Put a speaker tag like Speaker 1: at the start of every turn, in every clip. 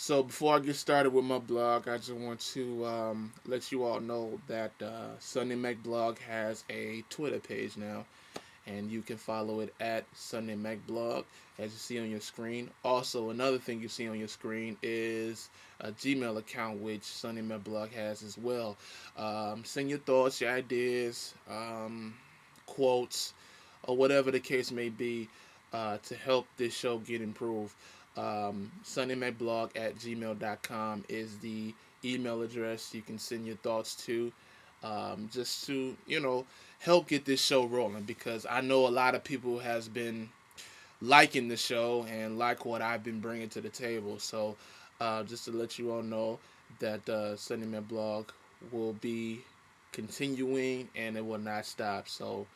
Speaker 1: So before I get started with my blog, I just want to let you all know that Sunday Mac Blog has a Twitter page now, and you can follow it at Sunday Mac Blog, as you see on your screen. Also, another thing you see on your screen is a Gmail account which Sunday Mac Blog has as well. Send your thoughts, your ideas, quotes, or whatever the case may be to help this show get improved. SundayMacBlog at gmail.com is the email address you can send your thoughts to, just to, help get this show rolling, because I know a lot of people has been liking the show and like what I've been bringing to the table. So just to let you all know that Sunday Mac Blog will be continuing and it will not stop. So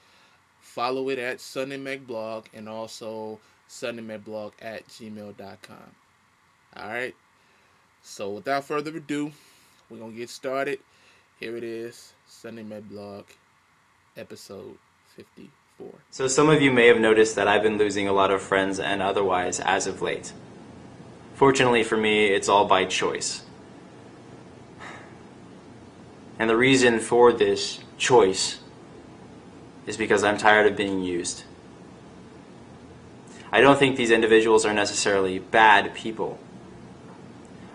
Speaker 1: follow it at Sunday Mac Blog and also SundayMacBlog at gmail.com. All right. So without further ado, we're gonna get started. Here it is, Sunday Mac Blog, episode 54.
Speaker 2: So some of you may have noticed that I've been losing a lot of friends and otherwise as of late. Fortunately for me, it's all by choice. And the reason for this choice is because I'm tired of being used. I don't think these individuals are necessarily bad people.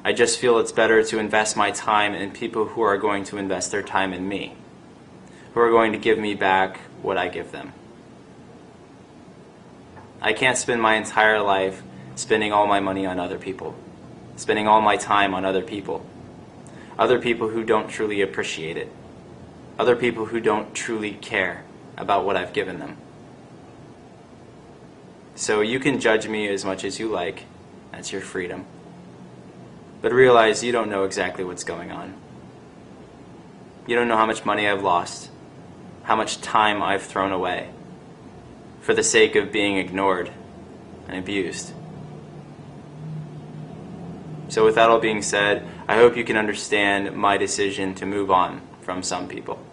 Speaker 2: I just feel it's better to invest my time in people who are going to invest their time in me, who are going to give me back what I give them. I can't spend my entire life spending all my money on other people, spending all my time on other people who don't truly appreciate it, other people who don't truly care about what I've given them. So you can judge me as much as you like, that's your freedom. But realize you don't know exactly what's going on. You don't know how much money I've lost, how much time I've thrown away, for the sake of being ignored and abused. So with that all being said, I hope you can understand my decision to move on from some people.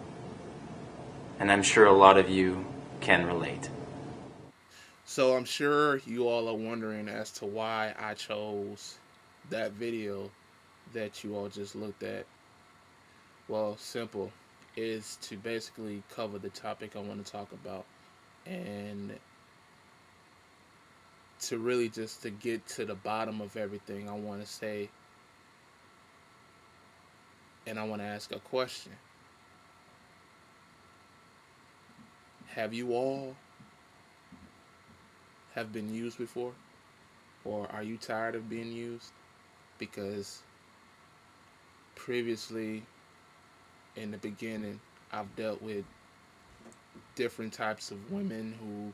Speaker 2: And I'm sure a lot of you can relate.
Speaker 1: So I'm sure you all are wondering as to why I chose that video that you all just looked at. Well, simple, is to basically cover the topic I want to talk about, and to really just to get to the bottom of everything I want to say, and I want to ask a question. Have you all have been used before? Or are you tired of being used? Because previously, in the beginning, I've dealt with different types of women who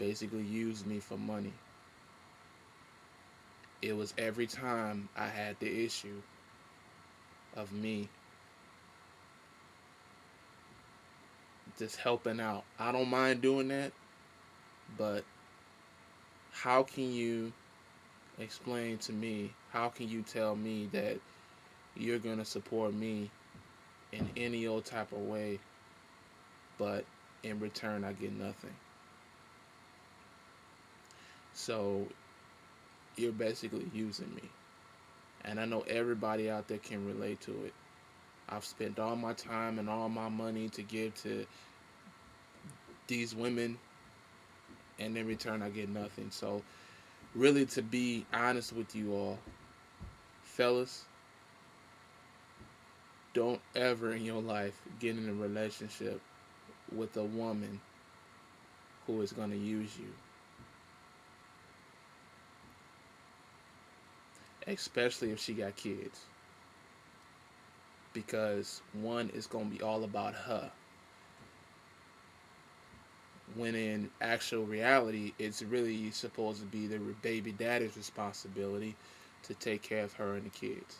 Speaker 1: basically used me for money. It was every time I had the issue of me just helping out. I don't mind doing that, but how can you explain to me, how can you tell me that you're going to support me in any old type of way, but in return I get nothing? So you're basically using me. And I know everybody out there can relate to it. I've spent all my time and all my money to give to these women, and in return I get nothing. So really, to be honest with you all, fellas, don't ever in your life get in a relationship with a woman who is going to use you. Especially if she got kids. Because one is going to be all about her, when in actual reality, it's really supposed to be the baby daddy's responsibility to take care of her and the kids.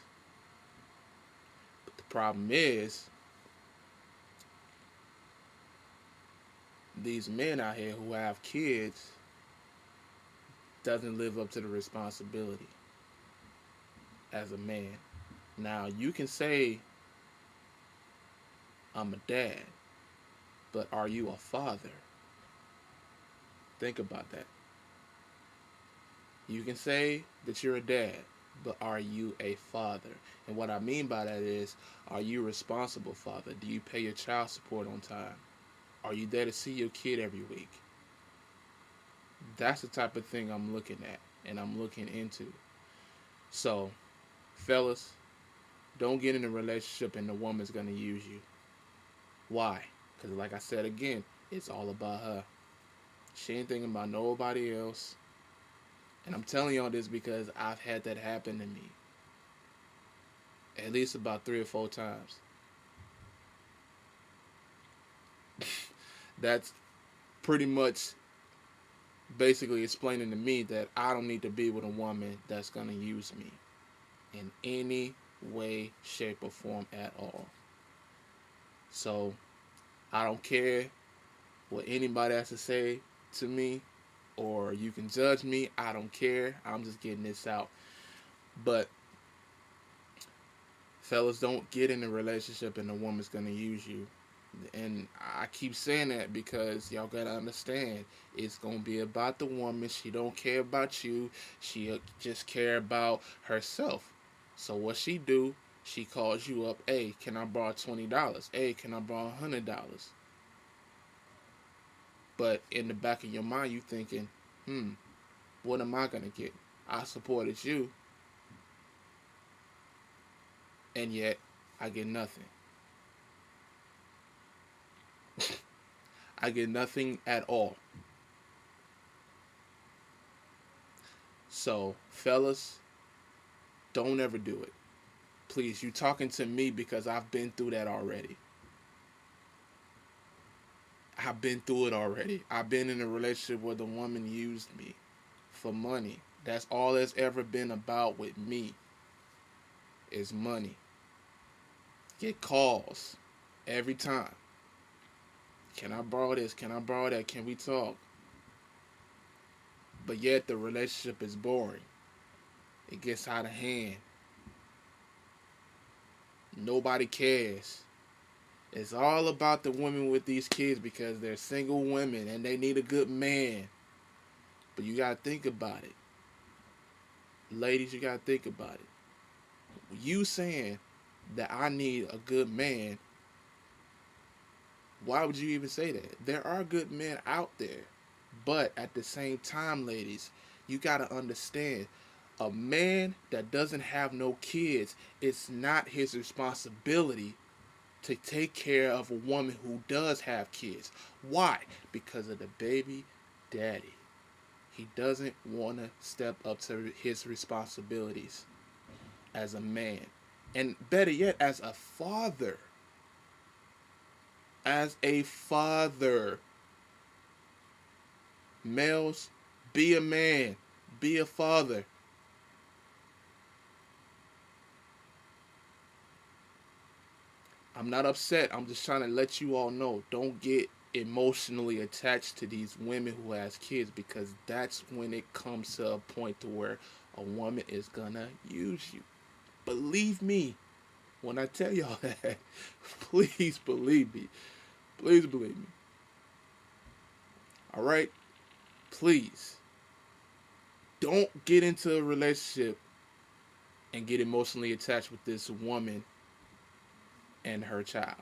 Speaker 1: But the problem is, these men out here who have kids doesn't live up to the responsibility as a man. Now, you can say, I'm a dad, but are you a father? Think about that. You can say that you're a dad, but are you a father? And what I mean by that is, are you a responsible father? Do you pay your child support on time? Are you there to see your kid every week? That's the type of thing I'm looking at and I'm looking into. So, fellas, don't get in a relationship and the woman's gonna use you. Why? Because, like I said again, it's all about her. She ain't thinking about nobody else. And I'm telling y'all this because I've had that happen to me at least about 3 or 4 times. That's pretty much basically explaining to me that I don't need to be with a woman that's going to use me in any way, shape, or form at all. So I don't care what anybody has to say to me, or you can judge me. I don't care. I'm just getting this out. But fellas, don't get in a relationship and a woman's going to use you. And I keep saying that because y'all gotta understand, it's gonna be about the woman. She don't care about you. She just care about herself. So what she do? She calls you up. Hey, can I borrow $20? Hey, can I borrow $100? But in the back of your mind, you thinking, what am I gonna get? I supported you, and yet I get nothing. I get nothing at all. So, fellas, don't ever do it. Please, you talking to me because I've been through that already. I've been through it already. I've been in a relationship where the woman used me for money. That's all it's ever been about with me is money. Get calls every time. Can I borrow this? Can I borrow that? Can we talk? But yet the relationship is boring. It gets out of hand. Nobody cares. It's all about the women with these kids because they're single women and they need a good man. But you gotta think about it. Ladies, you gotta think about it. You saying that I need a good man, why would you even say that? There are good men out there. But at the same time, ladies, you gotta understand a man that doesn't have no kids, it's not his responsibility to take care of a woman who does have kids. Why? Because of the baby daddy. He doesn't want to step up to his responsibilities as a man. And better yet, as a father. As a father. Males, be a man. Be a father. I'm not upset. I'm just trying to let you all know. Don't get emotionally attached to these women who has kids because that's when it comes to a point to where a woman is gonna use you. Believe me when I tell y'all that. Please believe me. Please believe me. All right? Please. Don't get into a relationship and get emotionally attached with this woman and her child.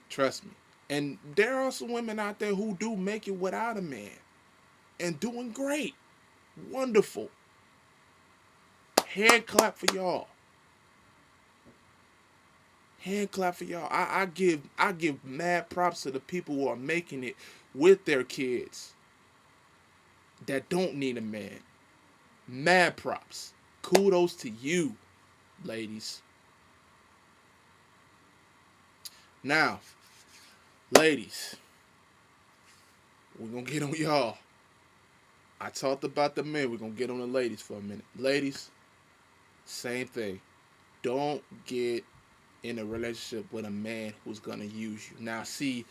Speaker 1: Trust me. And there are some women out there who do make it without a man and doing great. Wonderful. Hand clap for y'all. Hand clap for y'all. I give mad props to the people who are making it with their kids that don't need a man. Mad props. Kudos to you, ladies. Now, ladies, we're gonna get on y'all. I talked about the men. We're gonna get on the ladies for a minute. Ladies, same thing. Don't get in a relationship with a man who's gonna use you. Now, see,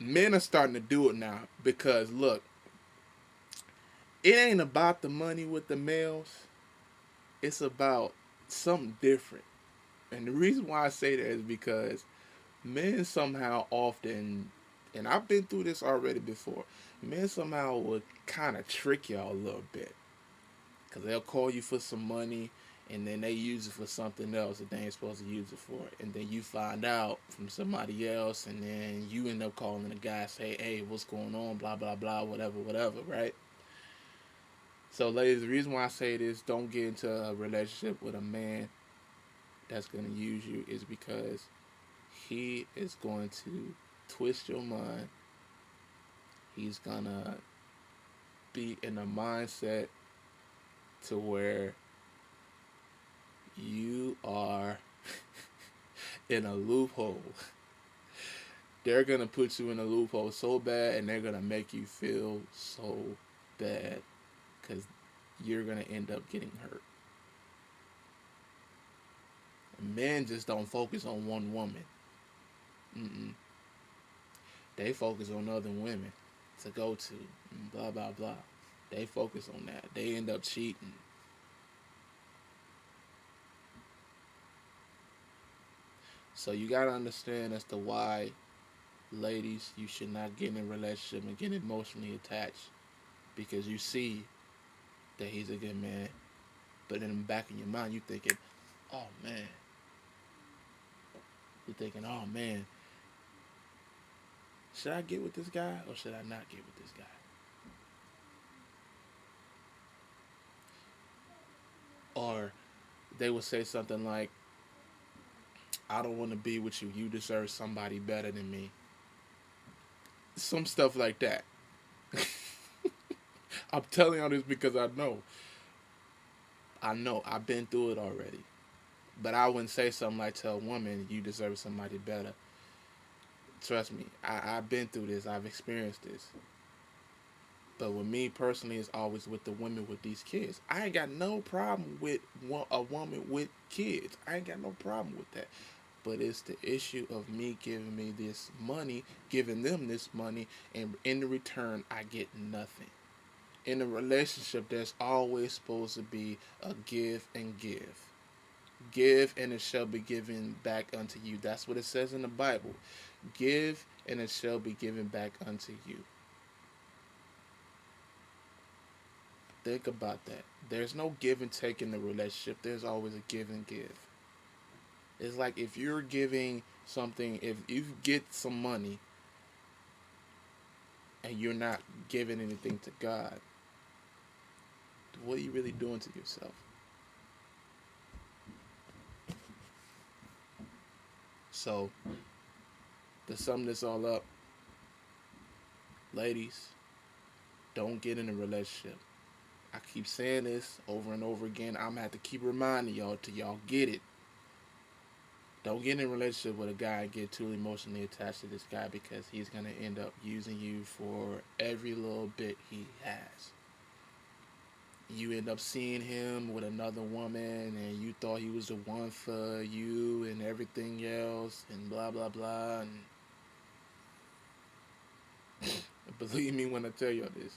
Speaker 1: men are starting to do it now because look, it ain't about the money with the males. It's about something different. And the reason why I say that is because men somehow often, and I've been through this already before, Men somehow would kind of trick y'all a little bit. Because they'll call you for some money and then they use it for something else that they ain't supposed to use it for. And then you find out from somebody else and then you end up calling the guy, say, hey, what's going on, blah, blah, blah, whatever, whatever, right? So, ladies, the reason why I say this, don't get into a relationship with a man that's going to use you, is because he is going to twist your mind. He's going to be in a mindset to where you are in a loophole. They're going to put you in a loophole so bad and they're going to make you feel so bad because you're going to end up getting hurt. Men just don't focus on one woman. Mm-mm. They focus on other women to go to, blah, blah, blah. They focus on that. They end up cheating. So you got to understand as to why, ladies, you should not get in a relationship and get emotionally attached. Because you see that he's a good man. But in the back of your mind, you're thinking, oh, man. You're thinking, oh, man. Should I get with this guy or should I not get with this guy? Or they would say something like, I don't want to be with you. You deserve somebody better than me. Some stuff like that. I'm telling you this because I know. I've been through it already. But I wouldn't say something like to a woman, you deserve somebody better. Trust me, I've been through this. I've experienced this. But with me personally, it's always with the women with these kids. I ain't got no problem with a woman with kids. I ain't got no problem with that. But it's the issue of me giving me this money, giving them this money, and in the return, I get nothing. In a relationship, there's always supposed to be a give and give. Give and it shall be given back unto you. That's what it says in the Bible. Give and it shall be given back unto you. Think about that. There's no give and take in the relationship. There's always a give and give. It's like if you're giving something, if you get some money and you're not giving anything to God, what are you really doing to yourself? So, to sum this all up, ladies, don't get in a relationship. I keep saying this over and over again. I'm going to have to keep reminding y'all till y'all get it. Don't get in a relationship with a guy and get too emotionally attached to this guy because he's going to end up using you for every little bit he has. You end up seeing him with another woman and you thought he was the one for you and everything else and blah, blah, blah. And believe me when I tell you this.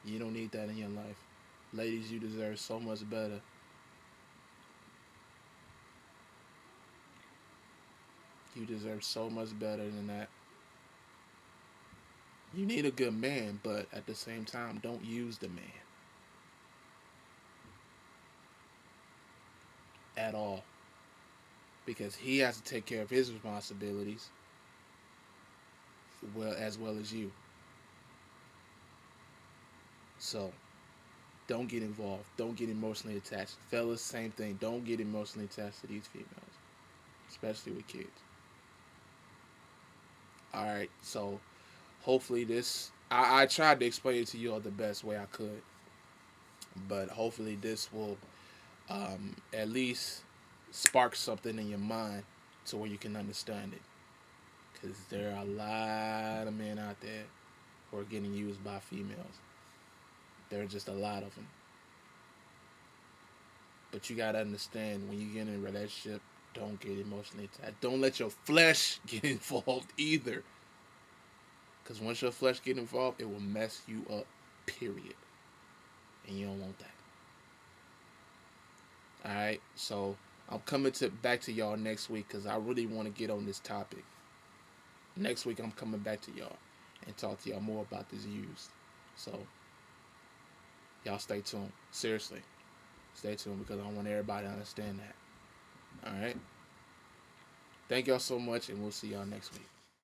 Speaker 1: You don't need that in your life. Ladies, you deserve so much better. You deserve so much better than that. You need a good man, but at the same time, don't use the man. At all. Because he has to take care of his responsibilities as well as you. So, don't get involved. Don't get emotionally attached. Fellas, same thing. Don't get emotionally attached to these females. Especially with kids. Alright, so hopefully this... I tried to explain it to you all the best way I could. But hopefully this will at least spark something in your mind to where you can understand it. Because there are a lot of men out there who are getting used by females. There are just a lot of them. But you got to understand, when you get in a relationship, don't get emotionally attached. Don't let your flesh get involved either. Because once your flesh get involved, it will mess you up, period. And you don't want that. Alright, so I'm coming back to y'all next week because I really want to get on this topic. Next week, I'm coming back to y'all. and talk to y'all more about this used. So y'all stay tuned. Seriously, stay tuned because I want everybody to understand that. All right. Thank y'all so much, and we'll see y'all next week.